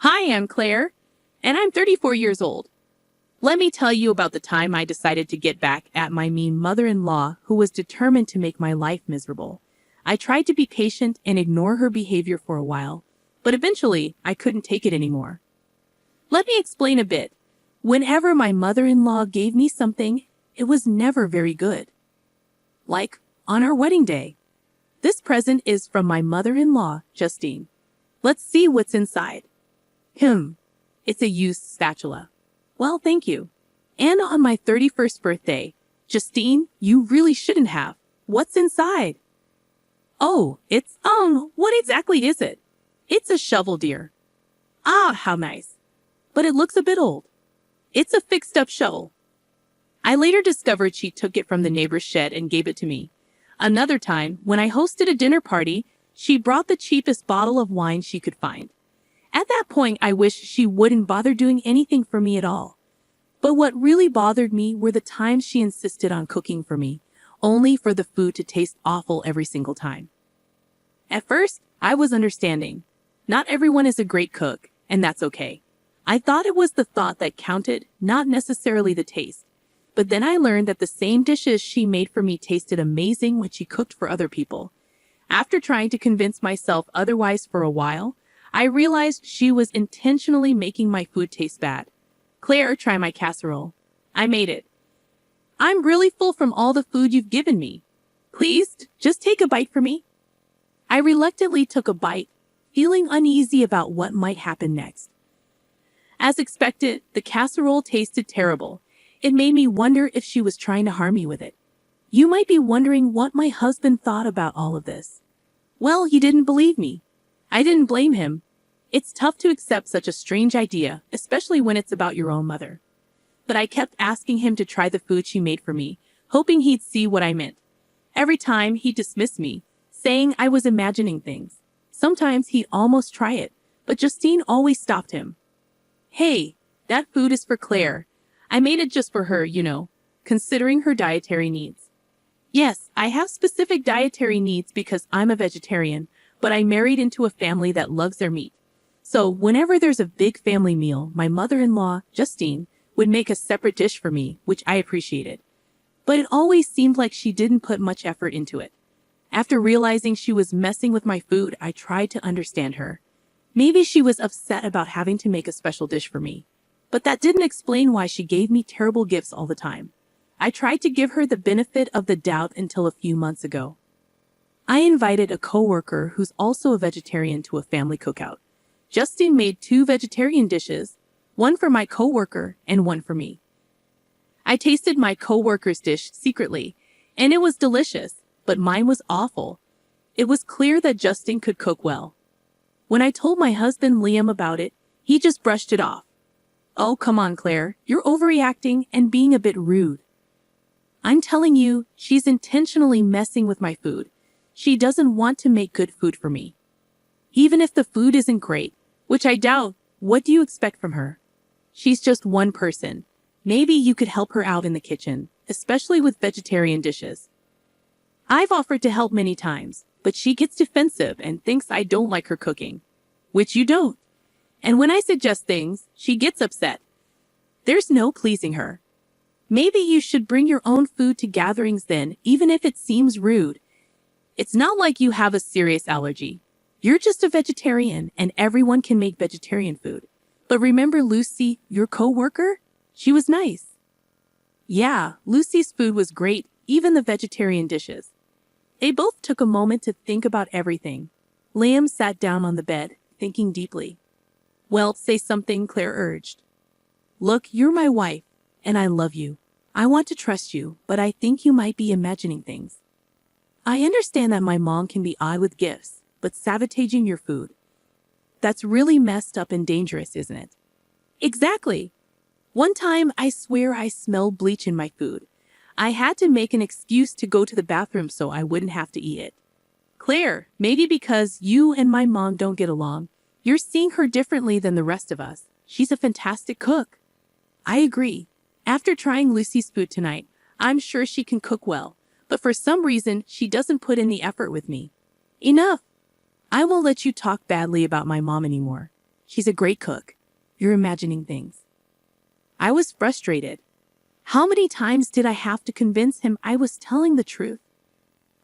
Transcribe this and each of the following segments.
Hi, I'm Claire, and I'm 34 years old. Let me tell you about the time I decided to get back at my mean mother-in-law who was determined to make my life miserable. I tried to be patient and ignore her behavior for a while, but eventually I couldn't take it anymore. Let me explain a bit. Whenever my mother-in-law gave me something, it was never very good. Like on our wedding day. This present is from my mother-in-law, Justine. Let's see what's inside. It's a used spatula. Well, thank you. And on my 31st birthday. Justine, you really shouldn't have. What's inside? Oh, what exactly is it? It's a shovel, dear. Ah, how nice. But it looks a bit old. It's a fixed-up shovel. I later discovered she took it from the neighbor's shed and gave it to me. Another time, when I hosted a dinner party, she brought the cheapest bottle of wine she could find. At that point, I wished she wouldn't bother doing anything for me at all. But what really bothered me were the times she insisted on cooking for me, only for the food to taste awful every single time. At first, I was understanding. Not everyone is a great cook, and that's okay. I thought it was the thought that counted, not necessarily the taste. But then I learned that the same dishes she made for me tasted amazing when she cooked for other people. After trying to convince myself otherwise for a while, I realized she was intentionally making my food taste bad. Claire, try my casserole. I made it. I'm really full from all the food you've given me. Please, just take a bite for me. I reluctantly took a bite, feeling uneasy about what might happen next. As expected, the casserole tasted terrible. It made me wonder if she was trying to harm me with it. You might be wondering what my husband thought about all of this. Well, he didn't believe me. I didn't blame him. It's tough to accept such a strange idea, especially when it's about your own mother. But I kept asking him to try the food she made for me, hoping he'd see what I meant. Every time, he dismissed me, saying I was imagining things. Sometimes he'd almost try it, but Justine always stopped him. Hey, that food is for Claire. I made it just for her, considering her dietary needs. Yes, I have specific dietary needs because I'm a vegetarian, but I married into a family that loves their meat. So whenever there's a big family meal, my mother-in-law, Justine, would make a separate dish for me, which I appreciated. But it always seemed like she didn't put much effort into it. After realizing she was messing with my food, I tried to understand her. Maybe she was upset about having to make a special dish for me. But that didn't explain why she gave me terrible gifts all the time. I tried to give her the benefit of the doubt until a few months ago. I invited a coworker who's also a vegetarian to a family cookout. Justine made 2 vegetarian dishes, one for my coworker and one for me. I tasted my coworker's dish secretly, and it was delicious, but mine was awful. It was clear that Justine could cook well. When I told my husband Liam about it, he just brushed it off. Oh, come on, Claire, you're overreacting and being a bit rude. I'm telling you, she's intentionally messing with my food. She doesn't want to make good food for me. Even if the food isn't great, which I doubt, what do you expect from her? She's just one person. Maybe you could help her out in the kitchen, especially with vegetarian dishes. I've offered to help many times, but she gets defensive and thinks I don't like her cooking. Which you don't. And when I suggest things, she gets upset. There's no pleasing her. Maybe you should bring your own food to gatherings then, even if it seems rude. It's not like you have a serious allergy. You're just a vegetarian, and everyone can make vegetarian food. But remember Lucy, your coworker? She was nice. Yeah, Lucy's food was great, even the vegetarian dishes. They both took a moment to think about everything. Liam sat down on the bed, thinking deeply. Well, say something, Claire urged. Look, you're my wife, and I love you. I want to trust you, but I think you might be imagining things. I understand that my mom can be odd with gifts, but sabotaging your food, that's really messed up and dangerous, isn't it? Exactly. One time, I swear I smelled bleach in my food. I had to make an excuse to go to the bathroom so I wouldn't have to eat it. Claire, maybe because you and my mom don't get along, you're seeing her differently than the rest of us. She's a fantastic cook. I agree. After trying Lucy's food tonight, I'm sure she can cook well, but for some reason, she doesn't put in the effort with me. Enough. I won't let you talk badly about my mom anymore. She's a great cook. You're imagining things. I was frustrated. How many times did I have to convince him I was telling the truth?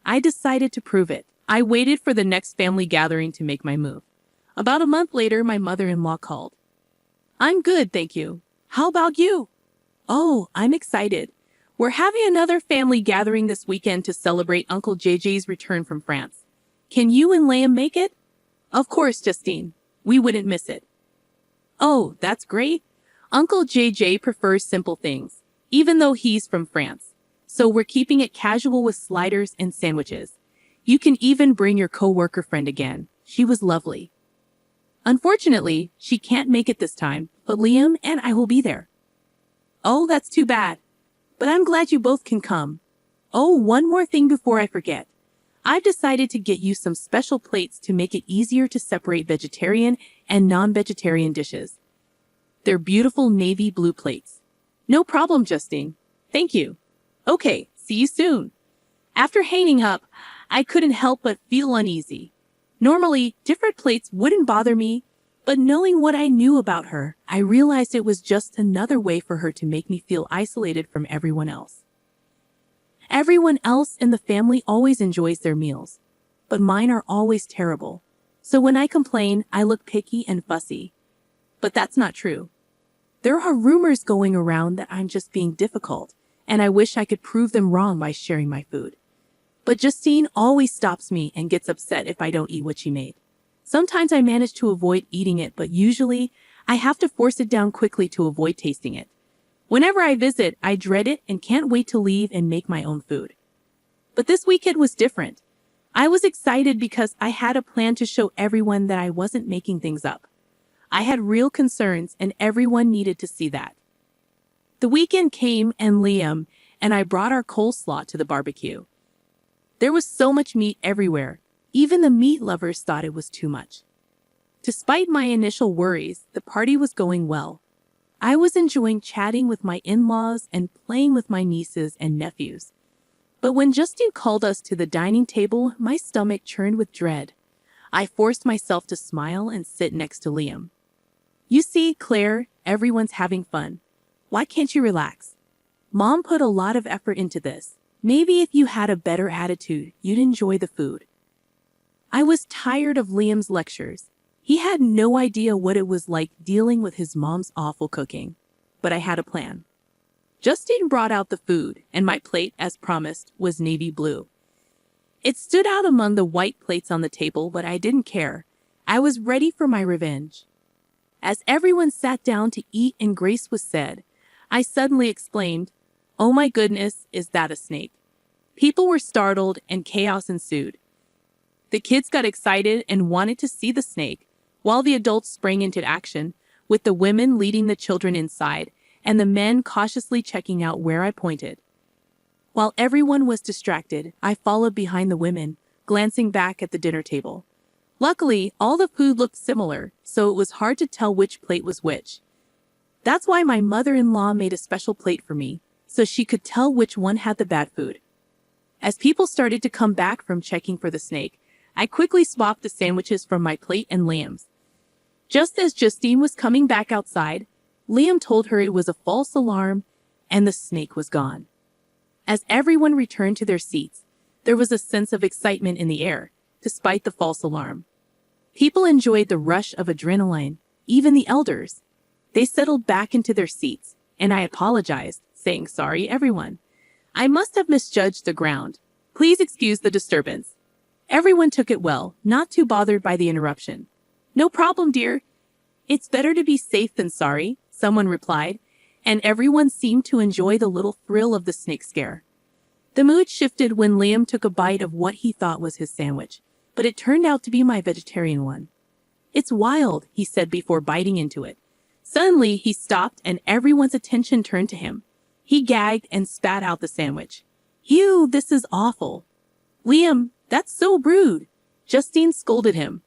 I decided to prove it. I waited for the next family gathering to make my move. About a month later, my mother-in-law called. I'm good, thank you. How about you? Oh, I'm excited. We're having another family gathering this weekend to celebrate Uncle JJ's return from France. Can you and Liam make it? Of course, Justine. We wouldn't miss it. Oh, that's great. Uncle JJ prefers simple things, even though he's from France. So we're keeping it casual with sliders and sandwiches. You can even bring your coworker friend again. She was lovely. Unfortunately, she can't make it this time, but Liam and I will be there. Oh, that's too bad. But I'm glad you both can come. Oh, one more thing before I forget. I've decided to get you some special plates to make it easier to separate vegetarian and non-vegetarian dishes. They're beautiful navy blue plates. No problem, Justine. Thank you. Okay, see you soon. After hanging up, I couldn't help but feel uneasy. Normally, different plates wouldn't bother me, but knowing what I knew about her, I realized it was just another way for her to make me feel isolated from everyone else. Everyone else in the family always enjoys their meals, but mine are always terrible. So when I complain, I look picky and fussy. But that's not true. There are rumors going around that I'm just being difficult, and I wish I could prove them wrong by sharing my food. But Justine always stops me and gets upset if I don't eat what she made. Sometimes I manage to avoid eating it, but usually I have to force it down quickly to avoid tasting it. Whenever I visit, I dread it and can't wait to leave and make my own food. But this weekend was different. I was excited because I had a plan to show everyone that I wasn't making things up. I had real concerns and everyone needed to see that. The weekend came and Liam and I brought our coleslaw to the barbecue. There was so much meat everywhere. Even the meat lovers thought it was too much. Despite my initial worries, the party was going well. I was enjoying chatting with my in-laws and playing with my nieces and nephews. But when Justine called us to the dining table, my stomach churned with dread. I forced myself to smile and sit next to Liam. You see, Claire, everyone's having fun. Why can't you relax? Mom put a lot of effort into this. Maybe if you had a better attitude, you'd enjoy the food. I was tired of Liam's lectures. He had no idea what it was like dealing with his mom's awful cooking. But I had a plan. Justine brought out the food, and my plate, as promised, was navy blue. It stood out among the white plates on the table, but I didn't care. I was ready for my revenge. As everyone sat down to eat and grace was said, I suddenly exclaimed, "Oh my goodness, is that a snake?" People were startled and chaos ensued. The kids got excited and wanted to see the snake, while the adults sprang into action, with the women leading the children inside and the men cautiously checking out where I pointed. While everyone was distracted, I followed behind the women, glancing back at the dinner table. Luckily, all the food looked similar, so it was hard to tell which plate was which. That's why my mother-in-law made a special plate for me, so she could tell which one had the bad food. As people started to come back from checking for the snake, I quickly swapped the sandwiches from my plate and Liam's. Just as Justine was coming back outside, Liam told her it was a false alarm and the snake was gone. As everyone returned to their seats, there was a sense of excitement in the air, despite the false alarm. People enjoyed the rush of adrenaline, even the elders. They settled back into their seats, and I apologized, saying, "Sorry, everyone. I must have misjudged the ground. Please excuse the disturbance." Everyone took it well, not too bothered by the interruption. "No problem, dear. It's better to be safe than sorry," someone replied, and everyone seemed to enjoy the little thrill of the snake scare. The mood shifted when Liam took a bite of what he thought was his sandwich, but it turned out to be my vegetarian one. "It's wild," he said before biting into it. Suddenly, he stopped and everyone's attention turned to him. He gagged and spat out the sandwich. "Ew, this is awful." "Liam, that's so rude," Justine scolded him.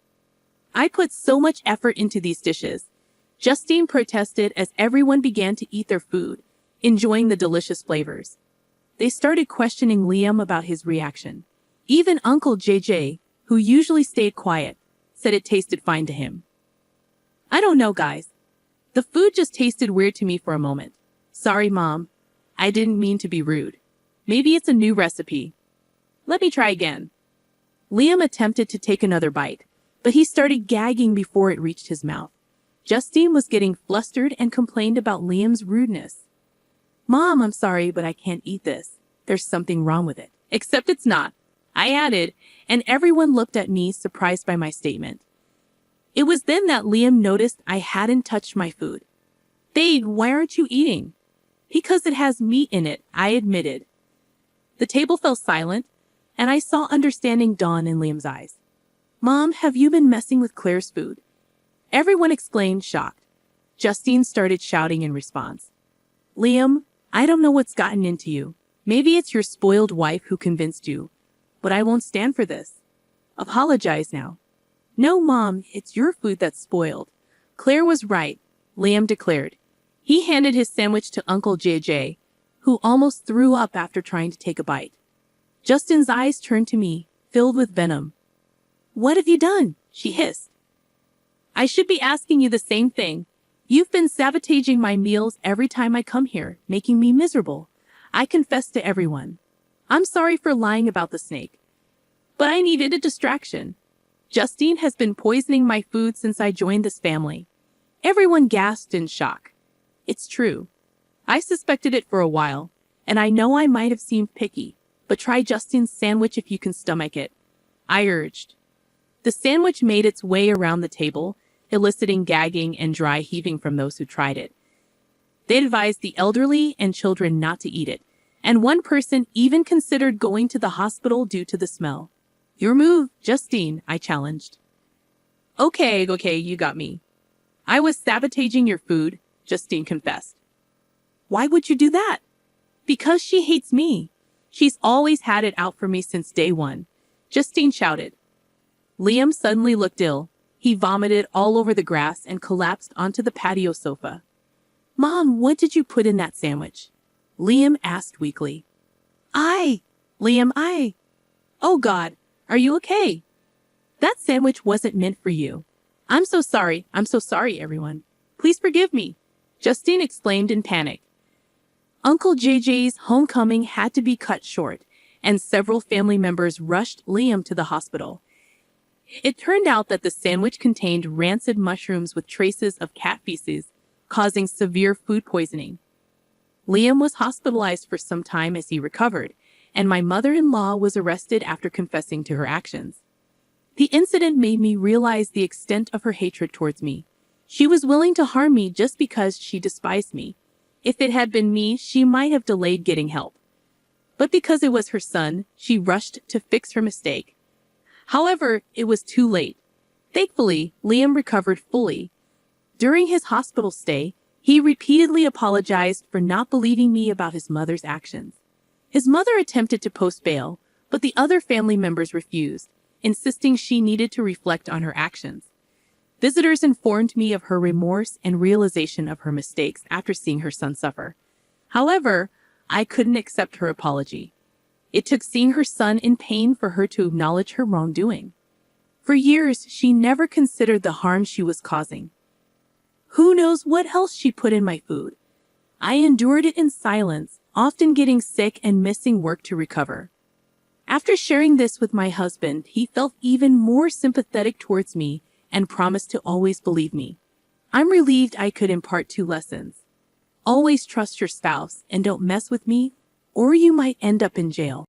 "I put so much effort into these dishes," Justine protested as everyone began to eat their food, enjoying the delicious flavors. They started questioning Liam about his reaction. Even Uncle JJ, who usually stayed quiet, said it tasted fine to him. I don't know, guys. The food just tasted weird to me for a moment. Sorry, Mom. I didn't mean to be rude. Maybe it's a new recipe. Let me try again. Liam attempted to take another bite, but he started gagging before it reached his mouth. Justine was getting flustered and complained about Liam's rudeness. Mom, I'm sorry, but I can't eat this. There's something wrong with it. Except it's not, I added, and everyone looked at me, surprised by my statement. It was then that Liam noticed I hadn't touched my food. Babe, why aren't you eating? Because it has meat in it, I admitted. The table fell silent, and I saw understanding dawn in Liam's eyes. Mom, have you been messing with Claire's food? Everyone exclaimed, shocked. Justine started shouting in response. Liam, I don't know what's gotten into you. Maybe it's your spoiled wife who convinced you, but I won't stand for this. Apologize now. No, Mom, it's your food that's spoiled. Claire was right, Liam declared. He handed his sandwich to Uncle JJ, who almost threw up after trying to take a bite. Justine's eyes turned to me, filled with venom. What have you done? She hissed. I should be asking you the same thing. You've been sabotaging my meals every time I come here, making me miserable. I confess to everyone. I'm sorry for lying about the snake. But I needed a distraction. Justine has been poisoning my food since I joined this family. Everyone gasped in shock. It's true. I suspected it for a while, and I know I might have seemed picky, but try Justine's sandwich if you can stomach it, I urged. The sandwich made its way around the table, eliciting gagging and dry heaving from those who tried it. They advised the elderly and children not to eat it, and one person even considered going to the hospital due to the smell. Your move, Justine, I challenged. Okay, you got me. I was sabotaging your food, Justine confessed. Why would you do that? Because she hates me. She's always had it out for me since day one, Justine shouted. Liam suddenly looked ill. He vomited all over the grass and collapsed onto the patio sofa. Mom, what did you put in that sandwich? Liam asked weakly. Liam, Oh God, are you okay? That sandwich wasn't meant for you. I'm so sorry, everyone. Please forgive me, Justine exclaimed in panic. Uncle JJ's homecoming had to be cut short, and several family members rushed Liam to the hospital. It turned out that the sandwich contained rancid mushrooms with traces of cat feces, causing severe food poisoning. Liam was hospitalized for some time as he recovered, and my mother-in-law was arrested after confessing to her actions. The incident made me realize the extent of her hatred towards me. She was willing to harm me just because she despised me. If it had been me, she might have delayed getting help. But because it was her son, she rushed to fix her mistake. However, it was too late. Thankfully, Liam recovered fully. During his hospital stay, he repeatedly apologized for not believing me about his mother's actions. His mother attempted to post bail, but the other family members refused, insisting she needed to reflect on her actions. Visitors informed me of her remorse and realization of her mistakes after seeing her son suffer. However, I couldn't accept her apology. It took seeing her son in pain for her to acknowledge her wrongdoing. For years, she never considered the harm she was causing. Who knows what else she put in my food? I endured it in silence, often getting sick and missing work to recover. After sharing this with my husband, he felt even more sympathetic towards me and promised to always believe me. I'm relieved I could impart 2 lessons. Always trust your spouse and don't mess with me, or you might end up in jail.